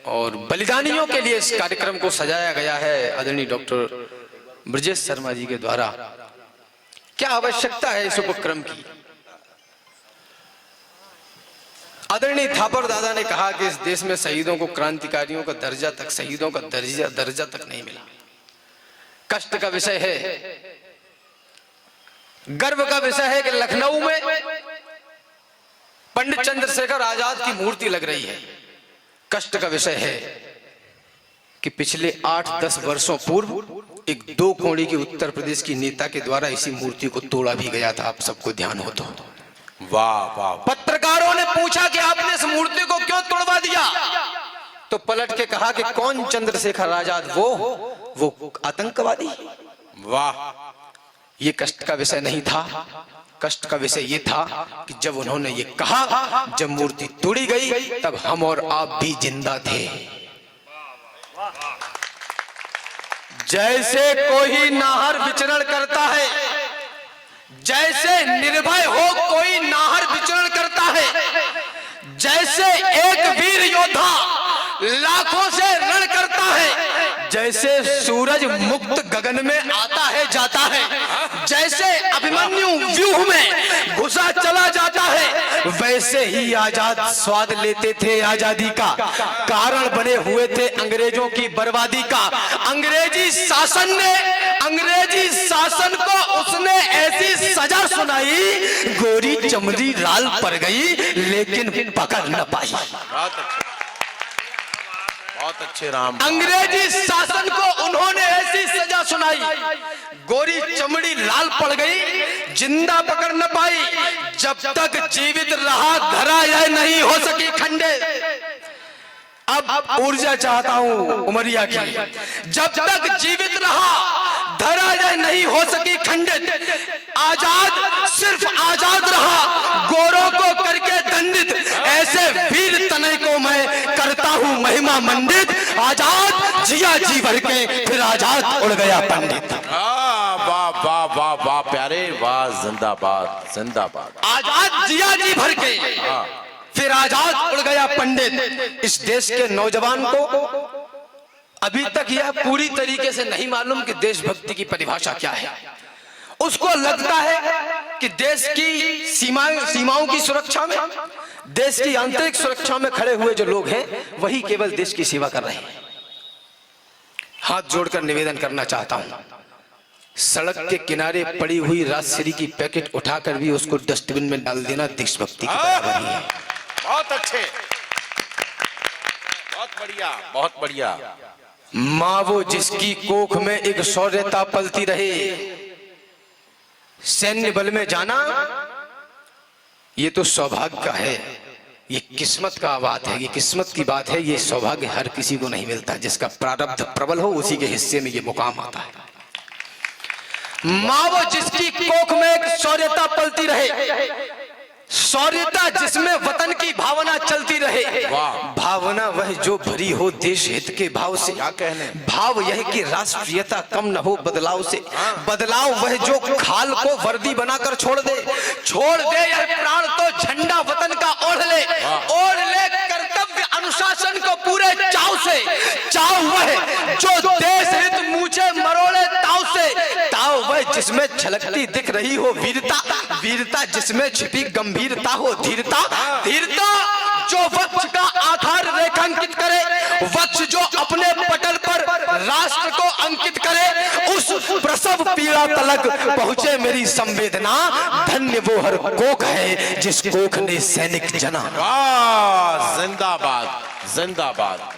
और बलिदानियों के लिए इस कार्यक्रम को सजाया गया है आदरणीय डॉक्टर ब्रजेश शर्मा जी के द्वारा। क्या आवश्यकता है इस उपक्रम की? आदरणीय थापर दादा ने कहा कि इस देश में शहीदों को क्रांतिकारियों का दर्जा तक, शहीदों का दर्जा तक नहीं मिला। कष्ट का विषय है, गर्व का विषय है कि लखनऊ में पंडित चंद्रशेखर आजाद की मूर्ति लग रही है। कष्ट का विषय है कि पिछले 8-10 वर्षों पूर्व एक 2 कोड़ी की उत्तर प्रदेश की नेता के द्वारा इसी मूर्ति को तोड़ा भी गया था। आप सबको ध्यान हो तो। वाह वाह। पत्रकारों ने पूछा कि आपने इस मूर्ति को क्यों तोड़वा दिया, तो पलट के कहा कि कौन चंद्रशेखर आजाद? वो आतंकवादी। वाह। ये कष्ट का विषय नहीं था। कष्ट का विषय ये था कि जब उन्होंने ये कहा, जब मूर्ति तोड़ी गई, तब हम और आप भी जिंदा थे। जैसे कोई नाहर विचरण करता है, जैसे निर्भय हो कोई नाहर विचरण करता है, जैसे एक वीर योद्धा लाखों से रण करता है, जैसे सूरज मुक्त गगन में आता है जाता है, जैसे अभिमन्यु व्यूह में घुसा चला जाता है, वैसे ही आजाद स्वाद लेते थे आजादी का। कारण बने हुए थे अंग्रेजों की बर्बादी का। अंग्रेजी शासन को उसने ऐसी सजा सुनाई, गोरी चमड़ी लाल पड़ गई लेकिन पकड़ न पाई। बहुत अच्छे राम। अंग्रेजी शासन को उन्होंने ऐसी सजा सुनाई, गोरी चमड़ी लाल पड़ गई, जिंदा पकड़ न पाई। जब तक जीवित रहा धरा यह नहीं हो सकी खंडे। अब ऊर्जा चाहता हूं उमरिया की। जब तक जीवित रहा धरा यह नहीं हो सकी खंडित। आजाद सिर्फ आजाद रहा, गोरों को करके दंडित। ऐसे वीर तनय को मैं करता हूं महिमा मंडित। आजाद जिया जी भर के फिर आजाद उड़ गया पंडित। वाह वाह वाह वाह प्यारे, वाह। जिंदाबाद जिंदाबाद। आजाद जिया जी भर के फिर आजाद उड़ गया पंडित। इस देश के नौजवान को अभी तक यह पूरी तरीके से नहीं मालूम कि देशभक्ति की परिभाषा क्या है। उसको लगता है कि देश की सीमाओं की सुरक्षा में, देश की आंतरिक सुरक्षा में खड़े हुए जो लोग हैं, वही केवल देश की सेवा कर रहे हैं। हाथ जोड़कर निवेदन करना चाहता हूं, सड़क के किनारे पड़ी हुई राजश्री की पैकेट उठाकर भी उसको डस्टबिन में डाल देना देशभक्ति की बराबरी है। बहुत अच्छे, बहुत बढ़िया, बहुत बढ़िया। माँ वो जिसकी कोख में एक शौर्यता पलती रहे, सैन्य बल में जाना ये तो सौभाग्य का है, ये किस्मत का बात है, ये किस्मत की बात है। ये सौभाग्य हर किसी को नहीं मिलता। जिसका प्रारब्ध प्रबल हो उसी के हिस्से में ये मुकाम आता है। माँ वो जिसकी कोख में एक शौर्यता पलती रहे, शौर्यता जिसमें वतन की भावना चलती रहे। भावना वह जो भरी हो देश हित के भाव से। क्या कहने? भाव यह कि राष्ट्रीयता कम न हो बदलाव से। बदलाव वह जो खाल को वर्दी बनाकर छोड़ दे यह प्राण तो झंडा वतन का ओढ़ ले कर्तव्य अनुशासन को पूरे चाव से। चाव वह जो देश हित मूछे मरोड़े ताव से। ताव वह जिसमें छलकती दिख रही हो वीरता जिसमें छिपी गंभीरता हो। धीरता जो वक्ष का आधार रेखांकित करे, वक्ष जो अपने पटल पर राष्ट्र को अंकित करे। उस प्रसव पीड़ा तलक पहुंचे मेरी संवेदना। धन्य वो हर कोख है जिस कोख ने सैनिक जना। जिंदाबाद जिंदाबाद।